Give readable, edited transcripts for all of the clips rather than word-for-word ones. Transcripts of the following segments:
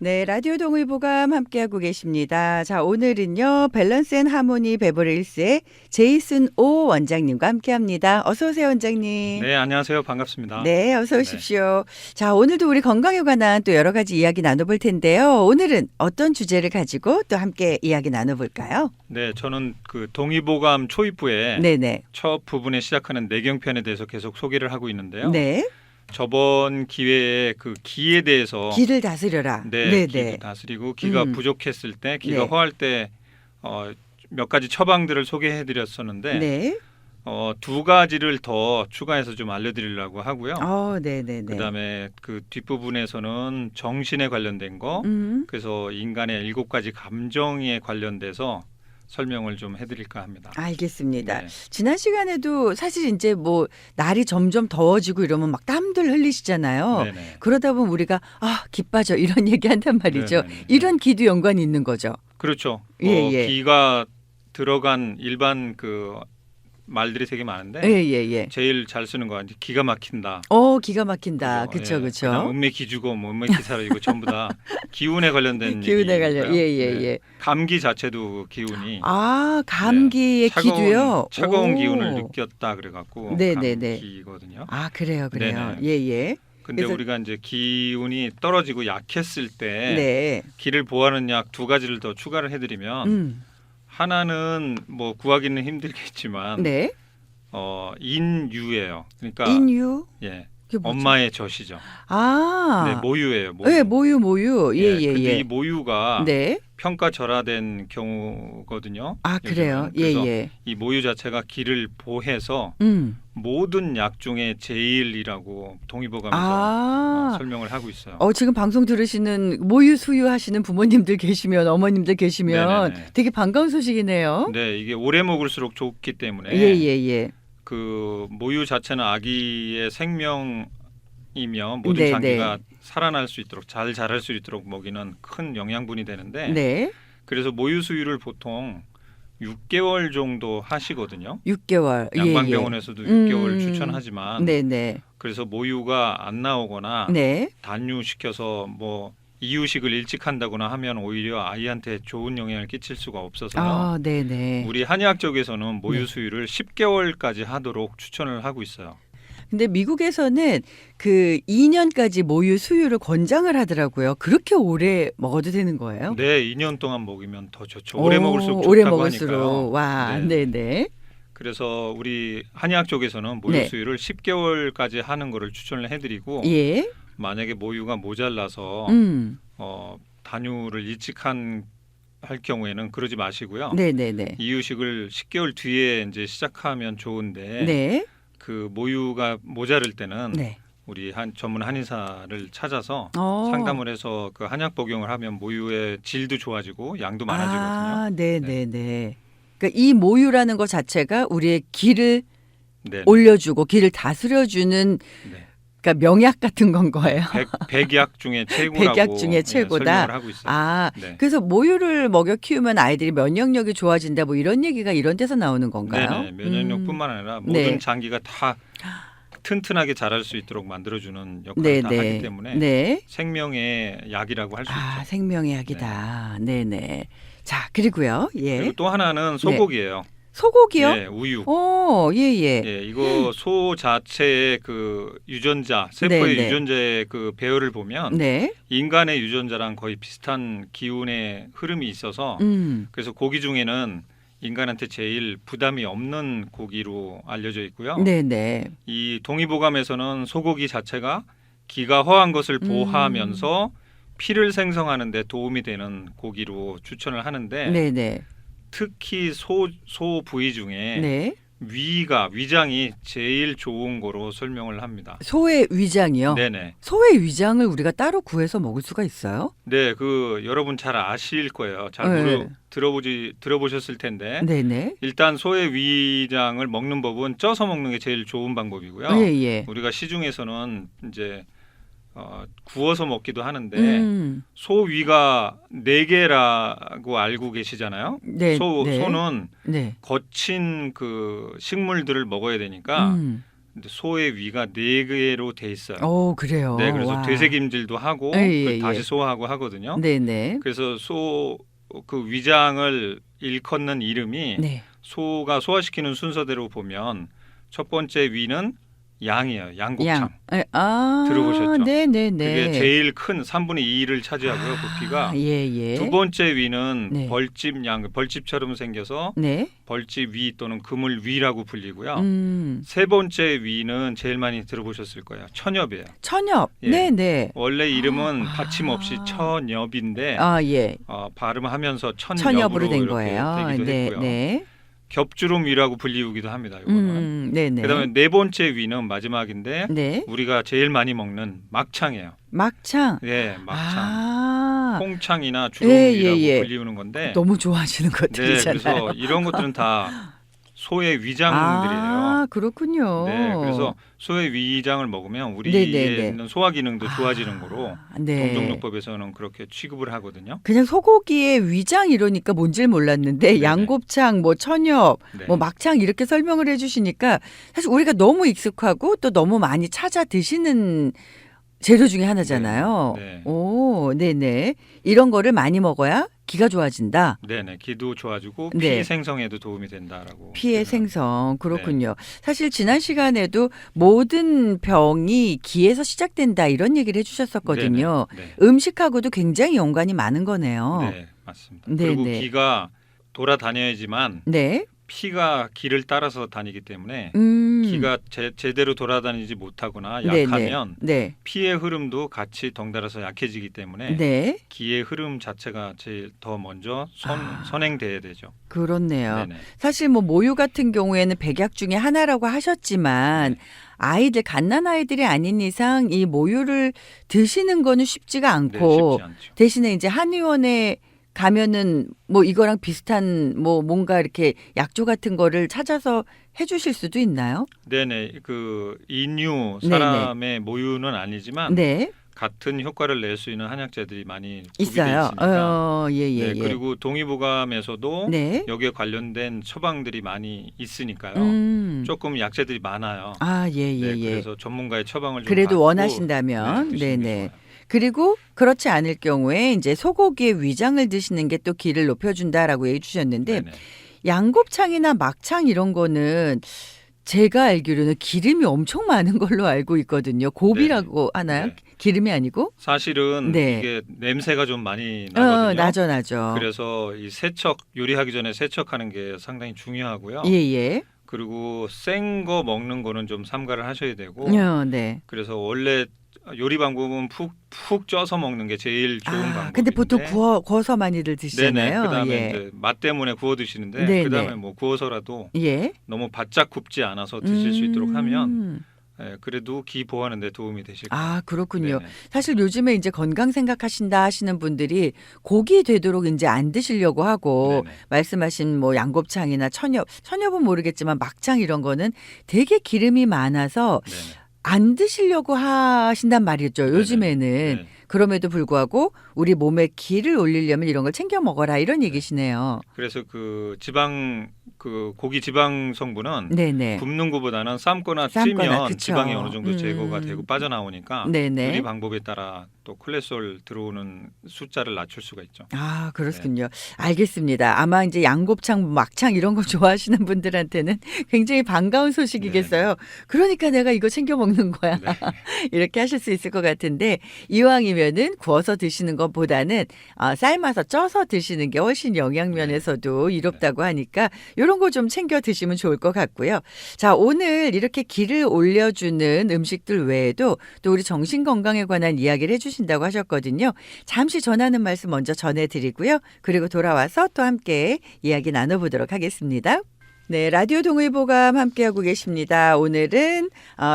네, 라디오 동의보감 함께하고 계십니다. 자, 오늘은요, 밸런스 앤 하모니 베버릴스의 제이슨 오 원장님과 함께합니다. 어서 오세요, 원장님. 네, 안녕하세요. 반갑습니다. 네, 어서 오십시오. 자, 오늘도 우리 건강에 관한 또 여러 가지 이야기 나눠볼 텐데요. 오늘은 어떤 주제를 가지고 또 함께 이야기 나눠볼까요? 네, 저는 그 동의보감 초입부에 네네. 첫 부분에 시작하는 내경편에 대해서 계속 소개를 하고 있는데요. 네. 저번 기회에 그 기에 대해서 기를 다스려라. 네, 기도 네네. 다스리고 기가 음. 부족했을 때, 기가 네. 허할 때 몇 가지 처방들을 소개해드렸었는데 네. 두 가지를 더 추가해서 좀 알려드리려고 하고요. 네네네. 그다음에 그 뒷부분에서는 정신에 관련된 거, 그래서 인간의 7가지 감정에 관련돼서 설명을 좀 해드릴까 합니다. 알겠습니다. 네. 지난 시간에도 사실 이제 뭐 날이 점점 더워지고 이러면 막 땀들 흘리시잖아요. 네네. 그러다 보면 우리가 기 빠져 이런 얘기 한단 말이죠. 네네네. 이런 기도 연관이 있는 거죠. 그렇죠. 예. 기가 들어간 일반 그 말들이 되게 많은데 예. 제일 잘 쓰는 거 이제 기가 막힌다. 기가 막힌다. 그렇죠. 그다음 음메 기주고 뭐 음메 기사라지고 전부 다 기운에 관련된 기운에 관련. 얘기니까요. 예. 감기 자체도 기운이 감기의 기도요. 차가운 오. 기운을 느꼈다 그래갖고 네네네. 감기거든요. 그래요. 네네. 예. 근데 그래서- 우리가 이제 기운이 떨어지고 약했을 때 네. 기를 보하는 약 2가지를 더 추가를 해드리면 하나는 뭐 구하기는 힘들겠지만 네. 인유예요. 그러니까 인유. 예, 그게 뭐죠? 엄마의 젖이죠. 네, 모유예요. 모유. 네, 모유. 예. 근데 이 모유가 네. 평가절하된 경우거든요. 그래요. 요즘은. 그래서 예. 이 모유 자체가 기를 보해서 모든 약 중에 제일이라고 동의보감에서 설명을 하고 있어요. 지금 방송 들으시는 모유 수유하시는 부모님들 계시면 어머님들 계시면 네네네. 되게 반가운 소식이네요. 네, 이게 오래 먹을수록 좋기 때문에 예. 그 모유 자체는 아기의 생명이며 모든 네네. 장기가 살아날 수 있도록 잘 자랄 수 있도록 먹이는 큰 영양분이 되는데 네. 그래서 모유 수유를 보통 6개월 정도 하시거든요. 6개월. 양방병원에서도 6개월 추천하지만 네네. 그래서 모유가 안 나오거나 네. 단유시켜서 뭐 이유식을 일찍 한다거나 하면 오히려 아이한테 좋은 영향을 끼칠 수가 없어서요. 네네. 우리 한의학 쪽에서는 모유 네. 수유를 10개월까지 하도록 추천을 하고 있어요. 근데 미국에서는 그 2년까지 모유 수유를 권장을 하더라고요. 그렇게 오래 먹어도 되는 거예요? 네, 2년 동안 먹이면 더 좋죠. 오래 먹을수록 오래 좋다고 먹을수록. 하니까요. 와, 네네. 그래서 우리 한의학 쪽에서는 모유 네. 수유를 10개월까지 하는 거를 추천을 해드리고 예. 만약에 모유가 모자라서 단유를 일찍 할 경우에는 그러지 마시고요. 네네네. 이유식을 10개월 뒤에 이제 시작하면 좋은데 네. 그 모유가 모자랄 때는 네. 우리 전문 한의사를 찾아서 상담을 상담을 해서 그 한약 복용을 하면 모유의 질도 좋아지고 양도 많아지거든요. 네네네. 그러니까 이 모유라는 것 자체가 우리의 기를 네. 올려주고 기를 다스려주는 네. 그러니까 명약 같은 건 거예요. 백약 중에 최고라고 백약 중에 최고다. 설명을 하고 있어요. 네. 그래서 모유를 먹여 키우면 아이들이 면역력이 좋아진다 뭐 이런 얘기가 이런 데서 나오는 건가요? 네, 면역력뿐만 아니라 모든 네. 장기가 다 튼튼하게 자랄 수 있도록 만들어주는 역할을 다 하기 때문에 네. 생명의 약이라고 할 수 있죠. 생명의 약이다. 네네. 자, 그리고요. 예. 그리고 또 하나는 소고기예요. 소고기요? 네, 우유. 예. 예, 이거 소 자체의 그 유전자, 세포의 네. 유전자의 그 배열을 보면 네. 인간의 유전자랑 거의 비슷한 기운의 흐름이 있어서 그래서 고기 중에는 인간한테 제일 부담이 없는 고기로 알려져 있고요. 네네. 이 동의보감에서는 소고기 자체가 기가 허한 것을 보하면서 피를 생성하는 데 도움이 되는 고기로 추천을 하는데 네네. 특히 소 부위 중에 네. 위장이 제일 좋은 거로 설명을 합니다. 소의 위장이요? 네네. 소의 위장을 우리가 따로 구해서 먹을 수가 있어요? 네, 그 여러분 잘 아실 거예요. 들어보셨을 텐데. 네네. 일단 소의 위장을 먹는 법은 쪄서 먹는 게 제일 좋은 방법이고요. 예. 우리가 시중에서는 이제 구워서 먹기도 하는데 소 위가 4개라고 알고 계시잖아요. 소는 네. 거친 그 식물들을 먹어야 되니까 근데 소의 위가 4개로 돼 있어요. 오, 그래요. 네, 그래서 와. 되새김질도 하고 예, 다시 예. 소화하고 하거든요. 네네. 그래서 소 그 위장을 일컫는 이름이 네. 소가 소화시키는 순서대로 보면 첫 번째 위는 양이에요. 양곱창. 예, 아, 들어보셨죠? 네네네. 그게 제일 큰 3분의 2를 차지하고요. 부피가. 예, 예. 두 번째 위는 네. 벌집처럼 생겨서 네. 벌집 위 또는 그물 위라고 불리고요. 음. 세 번째 위는 제일 많이 들어보셨을 거예요. 천엽이에요. 천엽. 예. 네네. 원래 이름은 아. 받침 없이 천엽인데 아, 예. 발음하면서 천엽으로 천엽으로 된 이렇게 거예요. 되기도 네, 했고요. 네. 겹주름 위라고 불리우기도 합니다. 이거는. 네네. 그다음에 네 번째 위는 마지막인데 네. 우리가 제일 많이 먹는 막창이에요. 막창. 네, 막창. 아, 홍창이나 예, 주름이라고 예, 예. 불리우는 건데. 너무 좋아하시는 네, 것들이잖아요. 그래서 이런 것들은 다 소의 위장들이에요. 아, 그렇군요. 네, 그래서 소의 위장을 먹으면 네네네. 우리의 있는 소화 기능도 좋아지는 거로 네. 동종요법에서는 그렇게 취급을 하거든요. 그냥 소고기의 위장 이러니까 뭔지를 몰랐는데 네네. 양곱창, 뭐 천엽, 네. 뭐 막창 이렇게 설명을 해주시니까 사실 우리가 너무 익숙하고 또 너무 많이 찾아 드시는 재료 중에 하나잖아요. 네, 네. 오, 네네. 이런 거를 많이 먹어야 기가 좋아진다. 네네, 기도 좋아지고 네. 피 생성에도 도움이 된다라고. 피의 표현을 생성. 그렇군요. 네. 사실 지난 시간에도 모든 병이 기에서 시작된다 이런 얘기를 해주셨었거든요. 네네, 네. 음식하고도 굉장히 연관이 많은 거네요. 네, 맞습니다. 네, 그리고 네. 기가 돌아다녀야지만 네. 피가 기를 따라서 다니기 때문에 기가 제대로 돌아다니지 못하거나 네, 약하면 네. 피의 흐름도 같이 덩달아서 약해지기 때문에 네. 기의 흐름 자체가 제일 더 먼저 아. 선행돼야 되죠. 그렇네요. 네네. 사실 뭐 모유 같은 경우에는 백약 중에 하나라고 하셨지만 네. 아이들 갓난 아이들이 아닌 이상 이 모유를 드시는 거는 쉽지가 네, 않고 쉽지 않죠. 대신에 이제 한의원에 가면은 뭐 이거랑 비슷한 뭐 뭔가 이렇게 약조 같은 거를 찾아서 해주실 수도 있나요? 네네, 그 인류 네네. 사람의 모유는 아니지만 네, 같은 효과를 낼 수 있는 한약재들이 많이 구비돼 있어요. 있으니까. 예, 예, 네, 예. 그리고 동의보감에서도 네. 여기에 관련된 처방들이 많이 있으니까요. 조금 약재들이 많아요. 아, 예, 예, 네, 예. 그래서 전문가의 처방을 좀 그래도 받고 원하신다면, 네, 드시는 게 네네. 좋아요. 그리고 그렇지 않을 경우에 이제 소고기의 위장을 드시는 게 또 기를 높여준다라고 얘기해 주셨는데 네네. 양곱창이나 막창 이런 거는 제가 알기로는 기름이 엄청 많은 걸로 알고 있거든요. 고비라고 하나요? 네. 기름이 아니고? 사실은 네. 이게 냄새가 좀 많이 나거든요. 나죠. 그래서 이 세척 요리하기 전에 세척하는 게 상당히 중요하고요. 예, 예. 그리고 생 거 먹는 거는 좀 삼가를 하셔야 되고. 네. 그래서 원래 요리 방법은 푹 쪄서 먹는 게 제일 좋은 방법인데. 근데 보통 구워서 많이들 드시잖아요. 네네. 그다음에 예. 이제 맛 때문에 구워 드시는데 네네. 그다음에 뭐 구워서라도 예. 너무 바짝 굽지 않아서 드실 수 있도록 하면 음. 그래도 기 보호하는 데 도움이 되실 거예요. 아, 그렇군요. 네네. 사실 요즘에 이제 건강 생각하신다 하시는 분들이 고기 되도록 이제 안 드시려고 하고 네네. 말씀하신 뭐 양곱창이나 천엽은 모르겠지만 막창 이런 거는 되게 기름이 많아서 네네. 안 드시려고 하신단 말이죠. 요즘에는. 네. 그럼에도 불구하고 우리 몸에 기를 올리려면 이런 걸 챙겨 먹어라 이런 얘기시네요. 그래서 그 고기 지방 성분은 네네. 굽는 것보다는 삶거나 삶거나, 찌면 그쵸. 지방이 어느 정도 제거가 되고 빠져나오니까 네네. 요리 방법에 따라 또 콜레스테롤 들어오는 숫자를 낮출 수가 있죠. 아, 그렇군요. 알겠습니다. 아마 이제 양곱창, 막창 이런 거 좋아하시는 분들한테는 굉장히 반가운 소식이겠어요. 그러니까 내가 이거 챙겨 먹는 거야. 네. 이렇게 하실 수 있을 것 같은데 이왕이면은 구워서 드시는 것보다는 삶아서 쪄서 드시는 게 훨씬 영양면에서도 이롭다고 하니까 이런 거 좀 챙겨 드시면 좋을 것 같고요. 자, 오늘 이렇게 기를 올려주는 음식들 외에도 또 우리 정신 건강에 관한 이야기를 해주신다고 하셨거든요. 잠시 전하는 말씀 먼저 전해드리고요. 그리고 돌아와서 또 함께 이야기 나눠보도록 하겠습니다. 네, 라디오 동의보감 함께하고 계십니다. 오늘은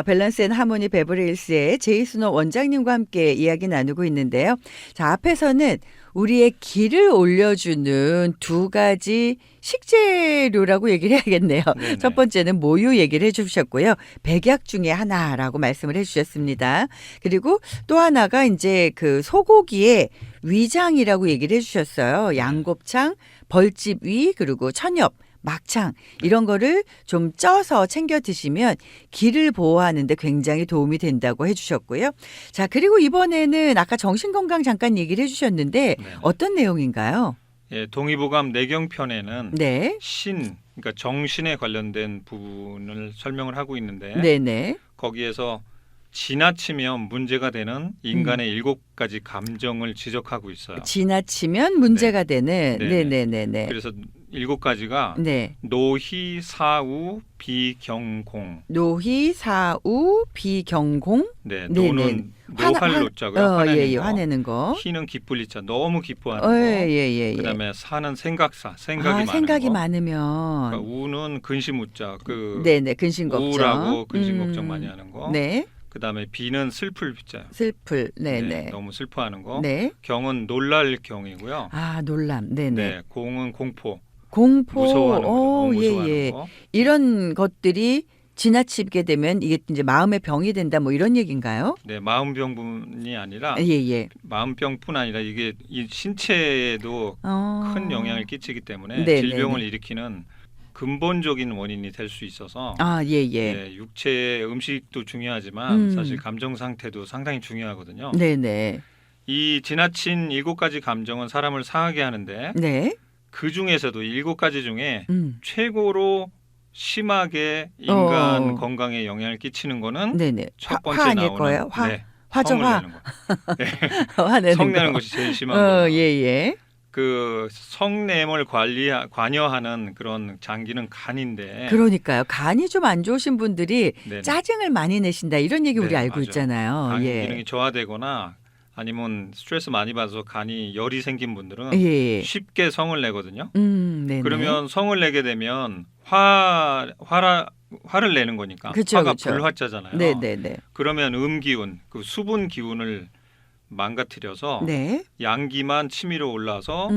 밸런스 앤 하모니 베버리힐스의 제이순호 원장님과 함께 이야기 나누고 있는데요. 자, 앞에서는 우리의 기를 올려주는 두 가지 식재료라고 얘기를 해야겠네요. 네네. 첫 번째는 모유 얘기를 해주셨고요. 백약 중에 하나라고 말씀을 해주셨습니다. 그리고 또 하나가 이제 그 소고기의 위장이라고 얘기를 해주셨어요. 양곱창, 벌집위, 그리고 천엽, 막창 이런 거를 좀 쪄서 챙겨 드시면 기를 보호하는 데 굉장히 도움이 된다고 해주셨고요. 자, 그리고 이번에는 아까 정신건강 잠깐 얘기를 해주셨는데 네네. 어떤 내용인가요? 예, 동의보감 내경편에는 네. 그러니까 정신에 관련된 부분을 설명을 하고 있는데 네네. 거기에서 지나치면 문제가 되는 인간의 7가지 감정을 지적하고 있어요. 지나치면 문제가 되는 네네. 네네네네. 그래서 7가지가 네. 노희, 사우, 비경공. 노희, 사우, 비경공. 네, 네네. 노는 노할 노자고요. 화내는 예, 거. 화내는 거. 희는 기쁠 자 너무 기뻐하는 예, 거. 예. 그다음에 사는 생각사, 생각이 아, 많은 생각이 거. 많으면. 그러니까 우는 근심우자, 네네, 근심 걱정. 우울하고 근심 걱정 많이 하는 거. 네. 그다음에 비는 슬플 비자요. 슬플. 네네. 네, 너무 슬퍼하는 거. 네. 경은 놀랄 경이고요. 아, 놀람. 네네. 네, 공은 공포, 공포. 무서워하는 거죠. 너무 예, 무서워하는 예. 거. 이런 것들이 지나치게 되면 이게 이제 마음의 병이 된다 뭐 이런 얘기인가요? 네, 마음병뿐이 아니라 예, 예. 마음병뿐 아니라 이게 이 신체에도 큰 영향을 끼치기 때문에 네네네. 질병을 일으키는 근본적인 원인이 될 수 있어서 아, 예, 예. 네, 육체의 음식도 중요하지만 음. 사실 감정 상태도 상당히 중요하거든요. 네네. 이 지나친 7가지 감정은 사람을 상하게 하는데 네. 그 중에서도 7가지 중에 음. 최고로 심하게 인간 어. 건강에 영향을 끼치는 거는 네네. 첫 화 번째 아닐 나오는 거예요? 화. 네, 화죠, 성을 화. 내는 거. 화내는 성 내는 거. 것이 제일 심한 예, 거예요. 예. 그 성냄을 관여하는 그런 장기는 간인데 그러니까요. 간이 좀 안 좋으신 분들이 네네. 짜증을 많이 내신다 이런 얘기 우리 네, 알고 맞아요. 있잖아요. 간 예. 기능이 저하되거나 아니면 스트레스 많이 받아서 간이 열이 생긴 분들은 예. 쉽게 성을 내거든요. 네네. 그러면 성을 내게 되면 화를 내는 거니까 그쵸, 화가 그쵸. 불화자잖아요. 네네네. 그러면 음기운, 그 수분 기운을 망가뜨려서 네. 양기만 치밀어 올라서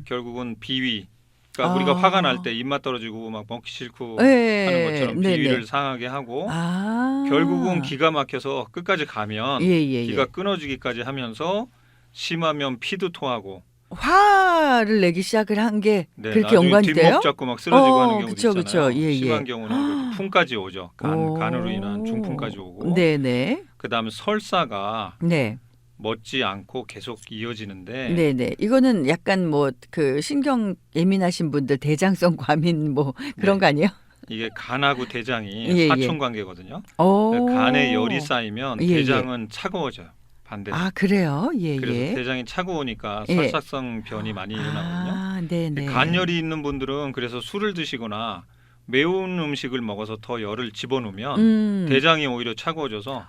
결국은 비위. 그러니까 아. 우리가 화가 날 때 입맛 떨어지고 막 먹기 싫고 예. 하는 것처럼 네네. 비위를 상하게 하고 아. 결국은 기가 막혀서 끝까지 가면 예. 기가 끊어지기까지 하면서 심하면 피도 토하고 화를 내기 시작을 한 게 네, 그렇게 나중에 연관이 돼요? 뒷목 잡고 막 쓰러지고 하는 경우도 그쵸, 있잖아요. 그쵸. 예. 심한 경우는 그 풍까지 오죠. 간으로 인한 중풍까지 오고 네네. 그다음에 설사가 네. 멎지 않고 계속 이어지는데 네네. 이거는 약간 뭐 그 신경 예민하신 분들 대장성 과민 뭐 그런 네. 거 아니에요? 이게 간하고 대장이 예. 사촌 관계거든요. 오. 간에 열이 쌓이면 예. 대장은 차가워져요. 반대로. 아, 그래요? 예. 그래서 대장이 차가우니까 예. 설사성 변이 많이 일어나거든요. 아, 네네. 간열이 있는 분들은 그래서 술을 드시거나 매운 음식을 먹어서 더 열을 집어넣으면 대장이 오히려 차가워져서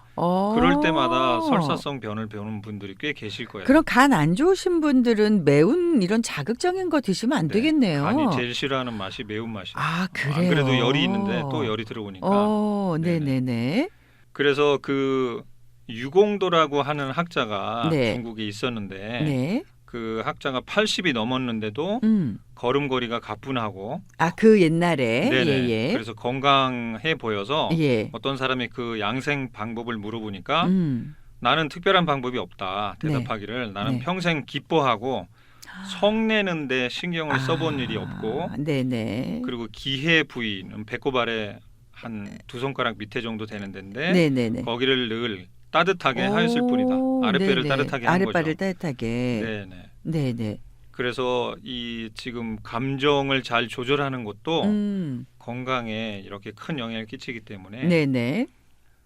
그럴 때마다 설사성 변을 배우는 분들이 꽤 계실 거예요. 그럼 간 안 좋으신 분들은 매운 이런 자극적인 거 드시면 안 되겠네요. 간이 제일 싫어하는 맛이 매운맛이에요. 아, 그래요? 안 그래도 열이 있는데 또 열이 들어오니까. 네네네. 그래서 그 유공도라고 하는 학자가 네. 중국에 있었는데 네. 그 학자가 80이 넘었는데도 걸음걸이가 가뿐하고 아, 그 옛날에. 네네. 예. 그래서 건강해 보여서 예. 어떤 사람이 그 양생 방법을 물어보니까 음. 나는 특별한 방법이 없다 대답하기를 나는 네. 평생 기뻐하고 성내는데 신경을 써본 일이 없고 네네. 그리고 기해 부위는 배꼽 아래 한 2손가락 밑에 정도 되는 데인데 네네네. 거기를 늘 따뜻하게 하였을 뿐이다. 아랫배를 네네. 따뜻하게 한 아랫배를 거죠. 따뜻하게. 네네. 네네. 그래서 이 지금 감정을 잘 조절하는 것도 건강에 이렇게 큰 영향을 끼치기 때문에 네네.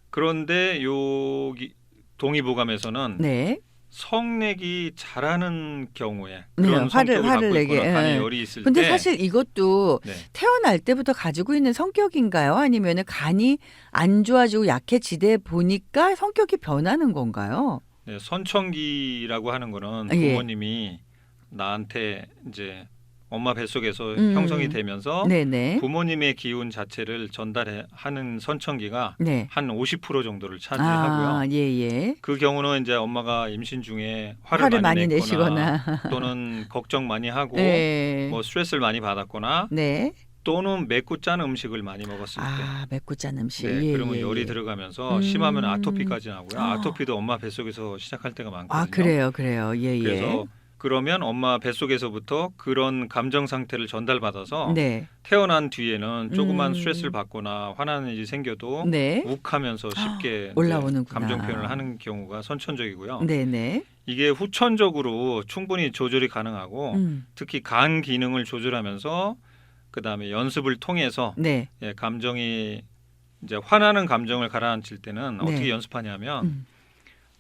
그런데 여기 동의보감에서는 네. 성내기 잘하는 경우에 네, 그런 성격을 화를 갖고 내게. 있거나 간에 예. 열이 있을 근데 때 사실 이것도 네. 태어날 때부터 가지고 있는 성격인가요? 아니면 간이 안 좋아지고 약해지대 보니까 성격이 변하는 건가요? 네, 선천기라고 하는 거는 예. 부모님이 나한테 이제 엄마 뱃속에서 형성이 되면서 네네. 부모님의 기운 자체를 전달하는 선천기가 네. 한 50% 정도를 차지하고요. 아, 예. 그 경우는 이제 엄마가 임신 중에 화를 화를 많이 많이 냈거나 내시거나. 또는 걱정 많이 하고 네. 뭐 스트레스를 많이 받았거나 네. 또는 맵고 짠 음식을 많이 먹었을 때 아, 맵고 짠 음식. 네, 예, 그러면 예, 열이 예. 들어가면서 심하면 아토피까지 나고요. 아. 아토피도 엄마 뱃속에서 시작할 때가 많거든요. 아, 그래요. 예. 그래서 그러면 엄마 뱃속에서부터 그런 감정 상태를 전달받아서 네. 태어난 뒤에는 조그만 음. 스트레스를 받거나 화나는 일이 생겨도 네. 욱하면서 쉽게 이제 올라오는구나. 감정 표현을 하는 경우가 선천적이고요. 네네. 이게 후천적으로 충분히 조절이 가능하고 특히 간 기능을 조절하면서 그다음에 연습을 통해서 네. 예, 감정이 이제 화나는 감정을 가라앉힐 때는 네. 어떻게 연습하냐면 음.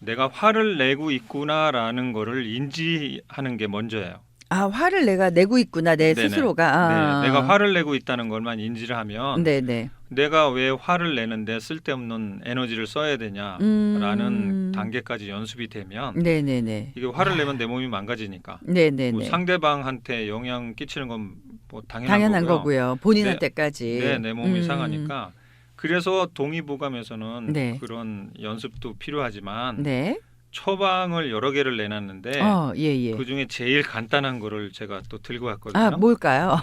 내가 화를 내고 있구나라는 거를 인지하는 게 먼저예요. 아, 화를 내가 내고 있구나, 내 네네. 스스로가. 아. 네, 내가 화를 내고 있다는 것만 인지를 하면 네네. 내가 왜 화를 내는데 쓸데없는 에너지를 써야 되냐라는 단계까지 연습이 되면 네네네. 이게 화를 내면 내 몸이 망가지니까 네네네. 뭐 상대방한테 영향 끼치는 건 뭐 당연한 거고요. 본인한테까지. 네, 내 몸이 상하니까 그래서 동의보감에서는 네. 그런 연습도 필요하지만 네. 처방을 여러 개를 내놨는데 예. 그 중에 제일 간단한 거를 제가 또 들고 왔거든요. 아, 뭘까요?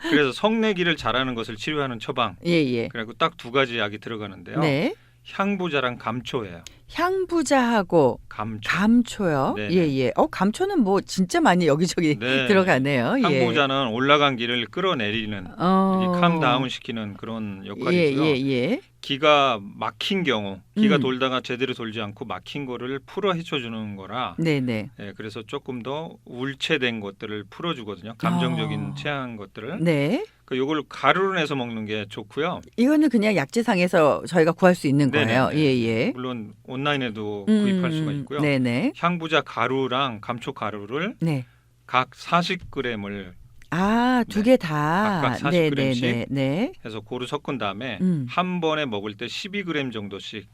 네. 그래서 성내기를 잘하는 것을 치료하는 처방. 예. 그리고 딱 두 가지 약이 들어가는데요. 네. 향부자랑 감초예요. 향부자하고 감초. 감초요. 네네. 예. 감초는 뭐 진짜 많이 여기저기 네. 들어가네요. 예. 향부자는 올라간 기를 끌어내리는 캄다운 시키는 그런 역할이 있고요. 예. 기가 막힌 경우, 기가 돌다가 제대로 돌지 않고 막힌 거를 풀어 헤쳐주는 거라. 네네. 예, 그래서 조금 더 울체된 것들을 풀어주거든요. 감정적인 체한 것들을. 네. 요걸 가루로 내서 먹는 게 좋고요. 이거는 그냥 약재상에서 저희가 구할 수 있는 네네네. 거예요. 예. 물론 온라인에도 구입할 수가 있고요. 네네. 향부자 가루랑 감초 가루를 네. 각 40g을 아, 두 개 다. 각각 40g 씩 네. 해서 고루 섞은 다음에 음. 한 번에 먹을 때 12g 정도씩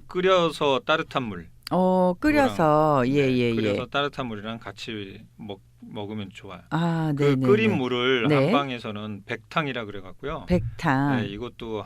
끓여서 따뜻한 물. 끓여서 예. 끓여서 따뜻한 물이랑 같이 먹으면 좋아요. 아, 그 네. 끓인 물을 네. 한방에서는 백탕이라 그래 갖고요. 백탕. 네, 이것도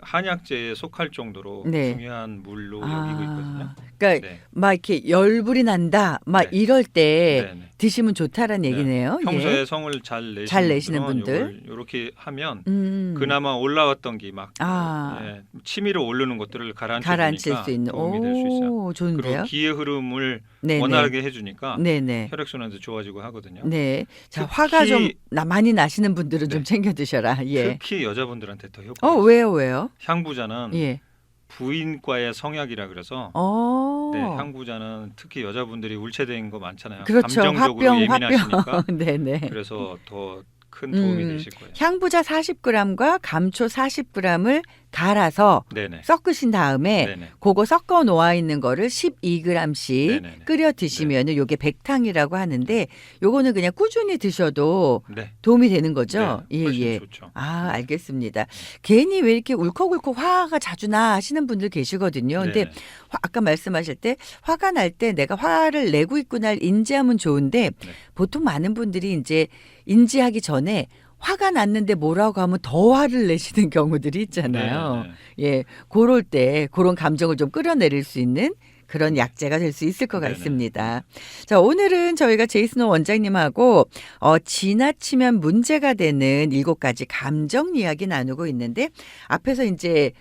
한약재에 속할 정도로 네. 중요한 물로 여기고 있거든요. 그러니까 네. 막 이렇게 열불이 난다, 막 네. 이럴 때 네네. 드시면 좋다라는 네. 얘기네요. 평소에 예. 성을 잘 잘 내시는 내시는 분들. 이렇게 하면 그나마 그나마 올라왔던 기 막 아. 치밀어 오르는 것들을 가라앉힐 가라앉혀주니까 수 있는. 도움이 될 수 있어요. 오, 좋은데요. 그리고 기의 흐름을 네네. 원활하게 해주니까 네네. 혈액순환도 좋아지고 하거든요. 네. 자, 특히- 화가 좀 많이 나시는 분들은 좀 네. 챙겨 드셔라. 예. 특히 여자분들한테 더 효과가 있어요. 왜요? 향부자는 예. 부인과의 성약이라 그래서 네, 향부자는 특히 여자분들이 울체된 거 많잖아요. 그렇죠. 감정적으로 화병. 예민하시니까 네네. 그래서 더 큰 도움이 되실 거예요. 향부자 40g과 감초 40g을 갈아서 네네. 섞으신 다음에 네네. 그거 섞어 놓아 있는 거를 12g씩 네네네. 끓여 드시면은 요게 백탕이라고 하는데 요거는 그냥 꾸준히 드셔도 네. 도움이 되는 거죠. 네, 훨씬 예. 좋죠. 아, 알겠습니다. 괜히 왜 이렇게 울컥울컥 화가 자주 나 하시는 분들 계시거든요. 근데 네네. 아까 말씀하실 때 화가 날 때 내가 화를 내고 있구나를 인지하면 좋은데 네. 보통 많은 분들이 이제 인지하기 전에 화가 났는데 뭐라고 하면 더 화를 내시는 경우들이 있잖아요. 네네. 예, 그럴 때 그런 감정을 좀 끌어내릴 수 있는 그런 약재가 될 수 있을 것 네네. 같습니다. 자, 오늘은 저희가 제이슨 원장님하고 지나치면 문제가 되는 7가지 감정 이야기 나누고 있는데 앞에서 이제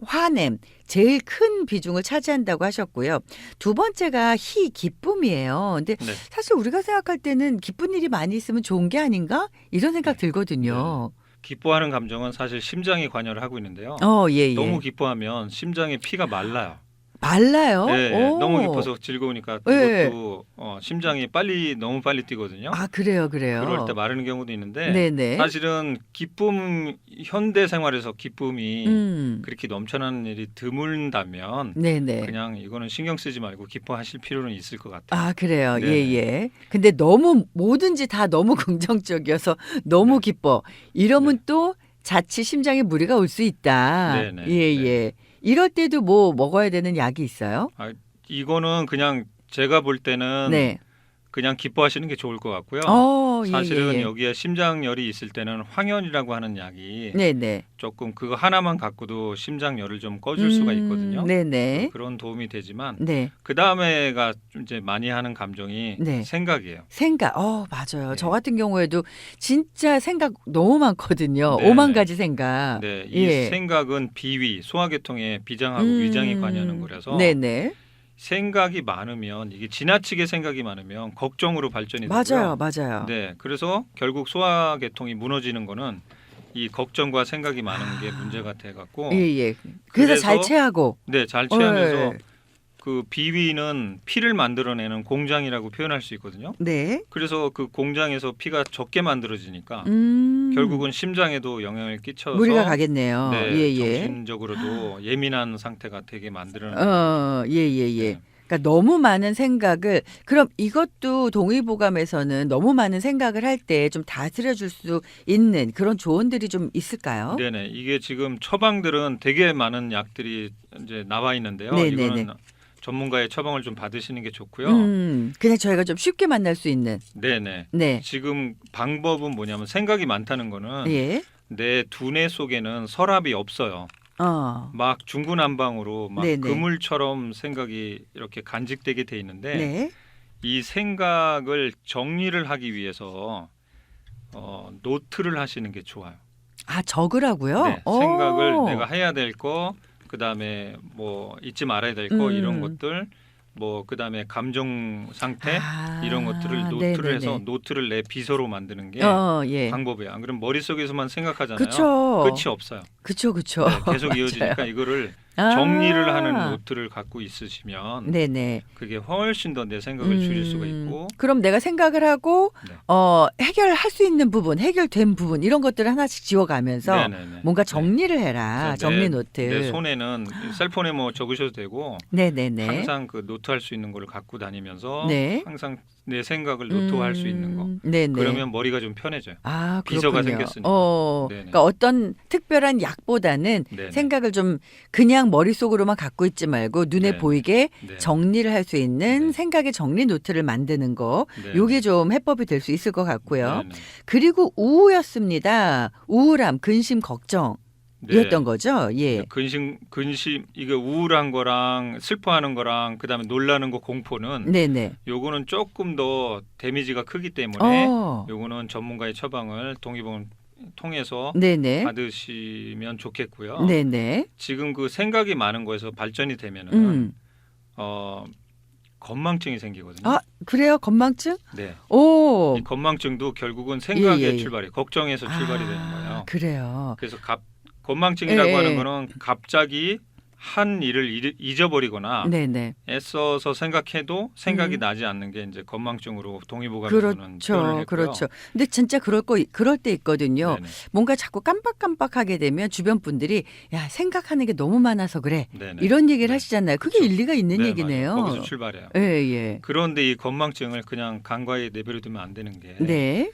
화냄 제일 큰 비중을 차지한다고 하셨고요. 두 번째가 기쁨이에요. 근데 네. 사실 우리가 생각할 때는 기쁜 일이 많이 있으면 좋은 게 아닌가? 이런 생각 들거든요. 기뻐하는 감정은 사실 심장이 관여를 하고 있는데요. 예. 너무 기뻐하면 심장의 피가 말라요. 말라요? 네, 오. 너무 기뻐서 즐거우니까 네. 이것도 심장이 너무 빨리 뛰거든요. 아, 그래요. 그럴 때 마르는 경우도 있는데 네네. 사실은 현대 생활에서 기쁨이 그렇게 넘쳐나는 일이 드문다면 네네. 그냥 이거는 신경 쓰지 말고 기뻐하실 필요는 있을 것 같아요. 아, 그래요. 네네. 예. 근데 너무 뭐든지 다 너무 긍정적이어서 너무 네. 기뻐. 이러면 네. 또 자칫 심장에 무리가 올 수 있다. 네네. 예. 이럴 때도 뭐 먹어야 되는 약이 있어요? 이거는 그냥 제가 볼 때는 네. 그냥 기뻐하시는 게 좋을 것 같고요. 사실은 예. 여기에 심장열이 있을 때는 황현이라고 하는 약이 네네. 조금 그거 하나만 갖고도 심장열을 좀 꺼줄 수가 있거든요. 네네. 그런 도움이 되지만 네. 그 다음에가 이제 많이 하는 감정이 네. 생각이에요. 생각. 맞아요. 네. 저 같은 경우에도 진짜 생각 너무 많거든요. 네네. 5만 가지 생각. 네, 이 예. 생각은 비위, 소화계통에 비장하고 위장이 관여하는 거라서 네네. 생각이 많으면 이게 지나치게 생각이 많으면 걱정으로 발전이 되고요. 맞아요, 맞아요. 네, 그래서 결국 소화계통이 무너지는 거는 이 걱정과 생각이 많은 게 문제가 돼갖고 예, 예. 그래서 잘 체하고. 네, 잘 체하면서 예. 그 비위는 피를 만들어내는 공장이라고 표현할 수 있거든요. 네. 그래서 그 공장에서 피가 적게 만들어지니까 결국은 심장에도 영향을 끼쳐서 무리가 가겠네요. 네, 예, 예. 정신적으로도 예민한 상태가 되게 만드는 예, 예, 예. 네. 그러니까 너무 많은 생각을 그럼 이것도 동의보감에서는 너무 많은 생각을 할 때 좀 다스려 줄 수 있는 그런 조언들이 좀 있을까요? 네네. 이게 지금 처방들은 되게 많은 약들이 이제 나와 있는데요. 네네네. 이거는 전문가의 처방을 좀 받으시는 게 좋고요. 그냥 저희가 좀 쉽게 만날 수 있는. 네네. 네. 지금 방법은 뭐냐면 생각이 많다는 거는 예. 내 두뇌 속에는 서랍이 없어요. 어. 막 중구난방으로 막 네네. 그물처럼 생각이 이렇게 간직되게 돼 있는데 네. 이 생각을 정리를 하기 위해서 노트를 하시는 게 좋아요. 아, 적으라고요? 네, 생각을 내가 해야 될 거, 그다음에 뭐 잊지 말아야 될 거 이런 것들, 뭐 그다음에 감정 상태 이런 것들을 노트를 네네네. 해서 노트를 내 비서로 만드는 게 예. 방법이에요. 안 그러면 머릿속에서만 생각하잖아요. 그쵸. 끝이 없어요. 그쵸. 네, 계속 맞아요. 이어지니까 이거를 아. 정리를 하는 노트를 갖고 있으시면 네네. 그게 훨씬 더 내 생각을 줄일 수가 있고 그럼 내가 생각을 하고 네. 해결할 수 있는 부분, 해결된 부분 이런 것들을 하나씩 지워가면서 네네네. 뭔가 네. 정리를 해라. 그래서 정리 내 노트. 손에는 셀폰에 뭐 적으셔도 되고 네네네. 항상 그 노트할 수 있는 거를 갖고 다니면서 네. 항상 내 생각을 노트할 수 있는 거. 네네. 그러면 머리가 좀 편해져요. 아, 비서가 그렇군요. 생겼으니까. 네네. 그러니까 어떤 특별한 약보다는 네네. 생각을 좀 그냥 머릿속으로만 갖고 있지 말고 눈에 네네. 보이게 네. 정리를 할 수 있는 네. 생각의 정리 노트를 만드는 거. 네. 요게 좀 해법이 될 수 있을 것 같고요. 네네. 그리고 우울이었습니다. 우울함, 근심, 걱정이었던 네. 거죠. 예. 근심 이게 우울한 거랑 슬퍼하는 거랑 그다음에 놀라는 거 공포는 네네. 요거는 조금 더 데미지가 크기 때문에 어. 요거는 전문가의 처방을 동의보험 통해서 네네. 받으시면 좋겠고요. 네네. 지금 그 생각이 많은 거에서 발전이 되면은 음. 건망증이 생기거든요. 아, 그래요? 건망증? 네. 오. 이 건망증도 결국은 생각의 예, 예. 출발이 걱정에서 출발이 되는 거예요. 그래요. 그래서 건망증이라고 예, 하는 예. 거는 갑자기 한 일을 잊어버리거나 네네. 애써서 생각해도 생각이 나지 않는 게 이제 건망증으로 동의보감에서는 표현을 그렇죠. 했고요. 그렇죠. 근데 진짜 그럴 때 있거든요. 네네. 뭔가 자꾸 깜빡깜빡하게 되면 주변 분들이 야, 생각하는 게 너무 많아서 그래. 네네. 이런 얘기를 네. 하시잖아요. 그게 그렇죠. 일리가 있는 네, 얘기네요. 맞아요. 거기서 출발해요. 예, 예. 그런데 이 건망증을 그냥 간과에 내버려두면 안 되는 게 네.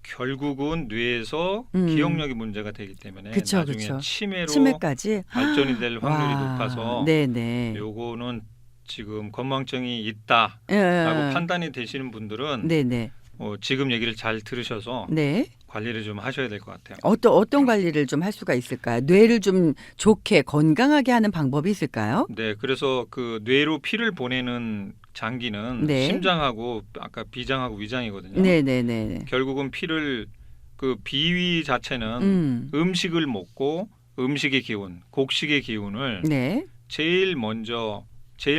결국은 뇌에서 기억력이 문제가 되기 때문에 그쵸, 나중에 그쵸. 치매로 치매까지 발전이 될 확률이 와, 높아서 네네. 요거는 지금 건망증이 있다라고 예. 판단이 되시는 분들은 네네. 지금 얘기를 잘 들으셔서 네. 관리를 좀 하셔야 될 것 같아요. 어떤 관리를 좀 할 수가 있을까요? 뇌를 좀 좋게 건강하게 하는 방법이 있을까요? 네, 그래서 그 뇌로 피를 보내는 장기는 네. 심장하고 아까 비장하고 위장이거든요. 네네네. 결국은 피를 그 비위 자체는 음식을 먹고 음식의 기운, 곡식의 기운을 네. 제일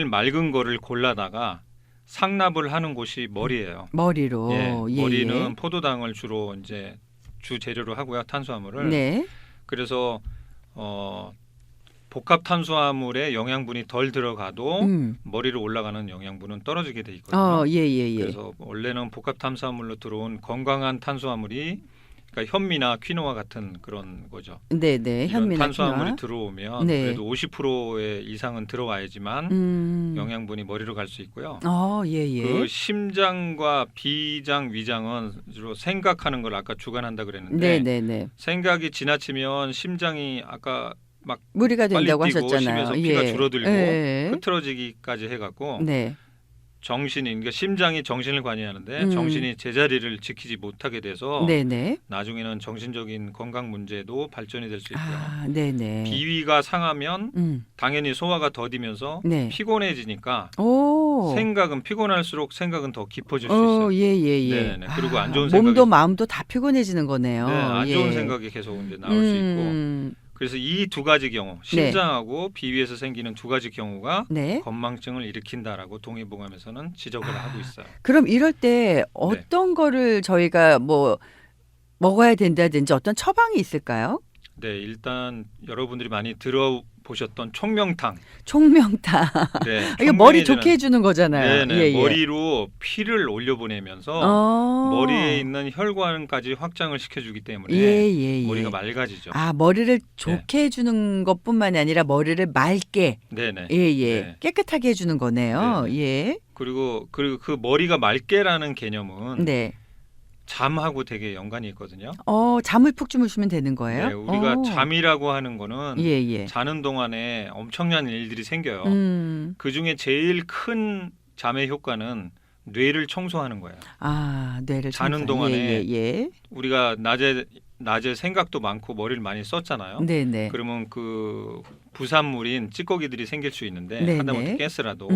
맑은 거를 골라다가 상납을 하는 곳이 머리예요. 머리로. 예, 예, 머리는 예. 포도당을 주로 이제 주 재료로 하고요, 탄수화물을. 네. 그래서 복합 탄수화물의 영양분이 덜 들어가도 머리로 올라가는 영양분은 떨어지게 돼 있거든요. 예, 예, 예. 그래서 원래는 복합 탄수화물로 들어온 건강한 탄수화물이 그러니까 현미나 퀴노아 같은 그런 거죠. 네네. 이런 현미나 탄수화물이 퀴노아. 들어오면 네. 그래도 50%의 이상은 들어와야지만 영양분이 머리로 갈 수 있고요. 예, 예. 그 심장과 비장, 위장은 주로 생각하는 걸 아까 주관한다 그랬는데 네네네. 생각이 지나치면 심장이 아까 막 무리가 빨리 된다고 뛰고 하셨잖아요. 심해서 피가 줄어들고 예. 흐트러지기까지 해갖고 네. 정신이 그러니까 심장이 정신을 관리하는데 정신이 제자리를 지키지 못하게 돼서 네네. 나중에는 정신적인 건강 문제도 발전이 될 수 있고요. 아, 네네. 비위가 상하면 당연히 소화가 더디면서 네. 피곤해지니까 오. 생각은 피곤할수록 생각은 더 깊어질 수 있어요. 예, 예, 예. 네네. 그리고 안 좋은 몸도 생각이- 마음도 다 피곤해지는 거네요. 네, 안 예. 좋은 생각이 계속 이제 나올 수 있고 그래서 이 두 가지 경우, 신장하고 비위에서 생기는 두 가지 경우가 네. 건망증을 일으킨다라고 동의보감에서는 지적을 하고 있어요. 그럼 이럴 때 어떤 거를 저희가 뭐 먹어야 된다든지 어떤 처방이 있을까요? 네, 일단 여러분들이 많이 들어보셨던 총명탕. 총명탕. 네, 이게 머리 총명해지는- 좋게 해주는 거잖아요. 네네, 머리로 피를 올려보내면서 머리에 있는 혈관까지 확장을 시켜주기 때문에 머리가 맑아지죠. 아, 머리를 좋게 해주는 것뿐만이 아니라 머리를 맑게, 네네. 네. 깨끗하게 해주는 거네요. 네네. 예. 그리고 그 머리가 맑게라는 개념은 네. 잠하고 되게 연관이 있거든요. 잠을 푹 주무시면 되는 거예요? 네, 우리가 잠이라고 하는 거는 예. 자는 동안에 엄청난 일들이 생겨요. 그 중에 제일 큰 잠의 효과는 뇌를 청소하는 거예요. 아, 뇌를 자는 청소. 동안에 예. 우리가 낮에 생각도 많고 머리를 많이 썼잖아요. 네네. 그러면 그 부산물인 찌꺼기들이 생길 수 있는데 네네. 하다못해 가스라도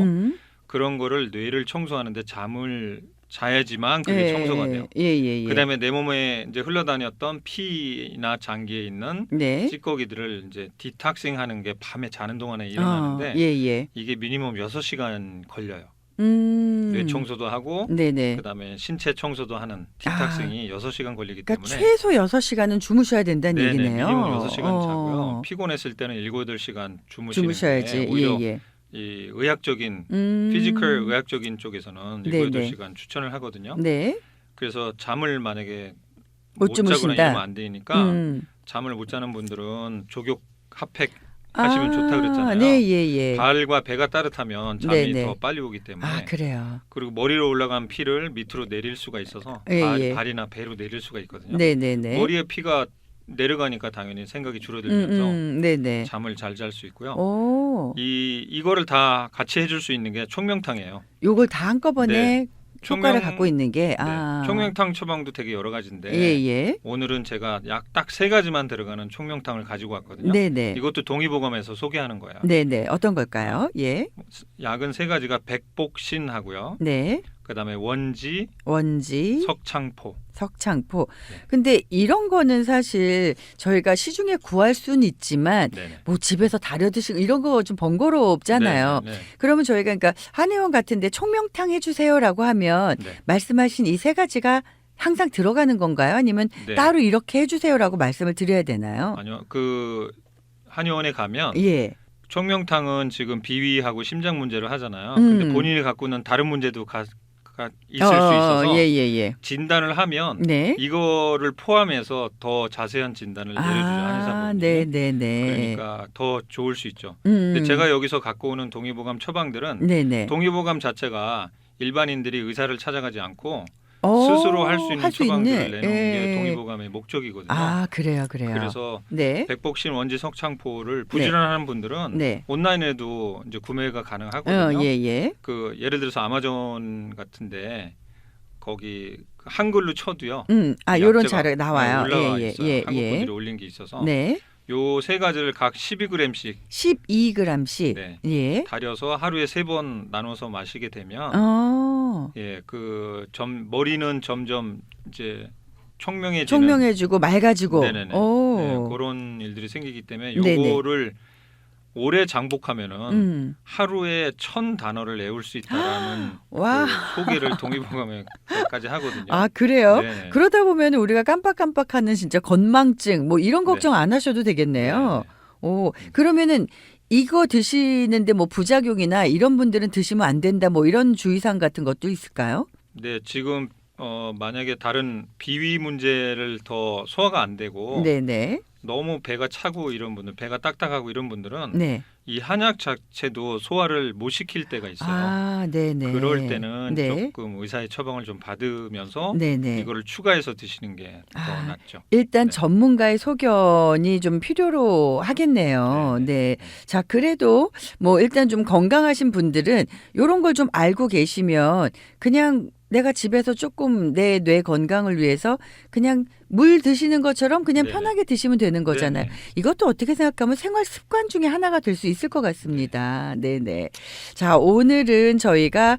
그런 거를 뇌를 청소하는데 잠을 자야지만 그게 청소가 돼요. 예. 그다음에 내 몸에 이제 흘러다녔던 피나 장기에 있는 네. 찌꺼기들을 이제 디탁싱하는 게 밤에 자는 동안에 일어나는데 예. 이게 미니멈 6시간 걸려요. 뇌 청소도 하고 네네. 그다음에 신체 청소도 하는 디탁싱이 6시간 걸리기 그러니까 때문에 최소 6시간은 주무셔야 된다는 네네, 얘기네요. 미니멈 6시간 자고요. 피곤했을 때는 7, 8시간 주무시는 게 오히려 이 의학적인 피지컬 의학적인 쪽에서는 7, 8시간 추천을 하거든요. 네. 그래서 잠을 만약에 못 자거나 주무신다. 이러면 안 되니까 잠을 못 자는 분들은 족욕 핫팩 하시면 좋다 그랬잖아요. 네, 발과 배가 따뜻하면 잠이 더 빨리 오기 때문에. 아, 그래요. 그리고 머리로 올라간 피를 밑으로 내릴 수가 있어서 발이나 배로 내릴 수가 있거든요. 네네네. 머리에 피가 내려가니까 당연히 생각이 줄어들면서 네네. 잠을 잘 잘 수 있고요. 오. 이거를 다 같이 해줄 수 있는 게 총명탕이에요. 요걸 다 한꺼번에 효과를 갖고 있는 게 총명탕 처방도 되게 여러 가지인데 예. 오늘은 제가 약 딱 3가지만 들어가는 총명탕을 가지고 왔거든요. 네네. 이것도 동의보감에서 소개하는 거예요. 네네. 어떤 걸까요? 예. 약은 3가지가 백복신하고요. 네. 그다음에 원지, 석창포. 네. 근데 이런 거는 사실 저희가 시중에 구할 수는 있지만 네네. 뭐 집에서 다려 드시고 이런 거 좀 번거롭잖아요. 네네. 그러면 저희가 그러니까 한의원 같은데 총명탕 해주세요라고 하면 말씀하신 이 3가지가 항상 들어가는 건가요? 아니면 따로 이렇게 해주세요라고 말씀을 드려야 되나요? 아니요. 그 한의원에 가면 총명탕은 지금 비위하고 심장 문제를 하잖아요. 근데 본인이 갖고 있는 다른 문제도 있을 수 있어서 진단을 하면 이거를 포함해서 더 자세한 진단을 내려주죠. 한의사분이. 그러니까 더 좋을 수 있죠. 근데 제가 여기서 갖고 오는 동의보감 처방들은 동의보감 자체가 일반인들이 의사를 찾아가지 않고 스스로 할 수 있는 처방들을 내놓은 게 동의보감의 목적이거든요. 아, 그래요. 그래서 백복신, 원지, 석창포를 부지런한 분들은 온라인에도 이제 구매가 가능하거든요. 그 예를 들어서 아마존 같은데 거기 한글로 쳐도요. 요런 자료 나와요. 올라와 있어요. 한국 분들이 올린 게 있어서. 요 3가지를 각 12g씩 12g씩 달여서 하루에 3번 나눠서 마시게 되면 그 머리는 점점 이제 총명해지고 맑아지고 그런 일들이 생기기 때문에 요거를 오래 장복하면은 하루에 1000단어를 외울 수 있다라는 그 소개를 동의보감에까지 하거든요. 아, 그래요? 네네. 그러다 보면 우리가 깜빡깜빡하는 진짜 건망증 뭐 이런 걱정 안 하셔도 되겠네요. 그러면은 이거 드시는데 뭐 부작용이나 이런 분들은 드시면 안 된다 뭐 이런 주의사항 같은 것도 있을까요? 네, 지금 만약에 다른 비위 문제를 더 소화가 안 되고 너무 배가 차고 이런 분들, 배가 딱딱하고 이런 분들은 이 한약 자체도 소화를 못 시킬 때가 있어요. 그럴 때는 조금 의사의 처방을 좀 받으면서 이거를 추가해서 드시는 게 더 낫죠. 일단 전문가의 소견이 좀 필요로 하겠네요. 자, 그래도 뭐 일단 좀 건강하신 분들은 이런 걸 좀 알고 계시면 그냥 내가 집에서 조금 내 뇌 건강을 위해서 그냥 물 드시는 것처럼 그냥 네네. 편하게 드시면 되는 거잖아요. 네네. 이것도 어떻게 생각하면 생활 습관 중에 하나가 될 수 있을 것 같습니다. 네네. 자, 오늘은 저희가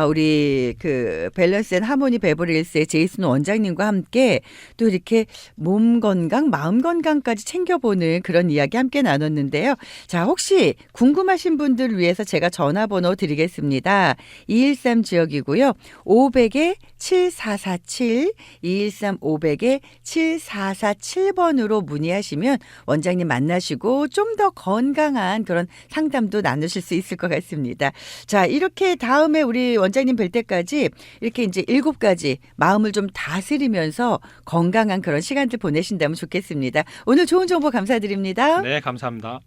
우리 그 밸런스 앤 하모니 베버리힐스의 제이슨 원장님과 함께 또 이렇게 몸 건강, 마음 건강까지 챙겨보는 그런 이야기 함께 나눴는데요. 자, 혹시 궁금하신 분들 위해서 제가 전화번호 드리겠습니다. 213 지역이고요. 500-7447, 213-500-7447번으로 문의하시면 원장님 만나시고 좀 더 건강한 그런 상담도 나누실 수 있을 것 같습니다. 자, 이렇게 다음에 우리 원장님 뵐 때까지 이렇게 이제 7가지 마음을 좀 다스리면서 건강한 그런 시간들 보내신다면 좋겠습니다. 오늘 좋은 정보 감사드립니다. 네, 감사합니다.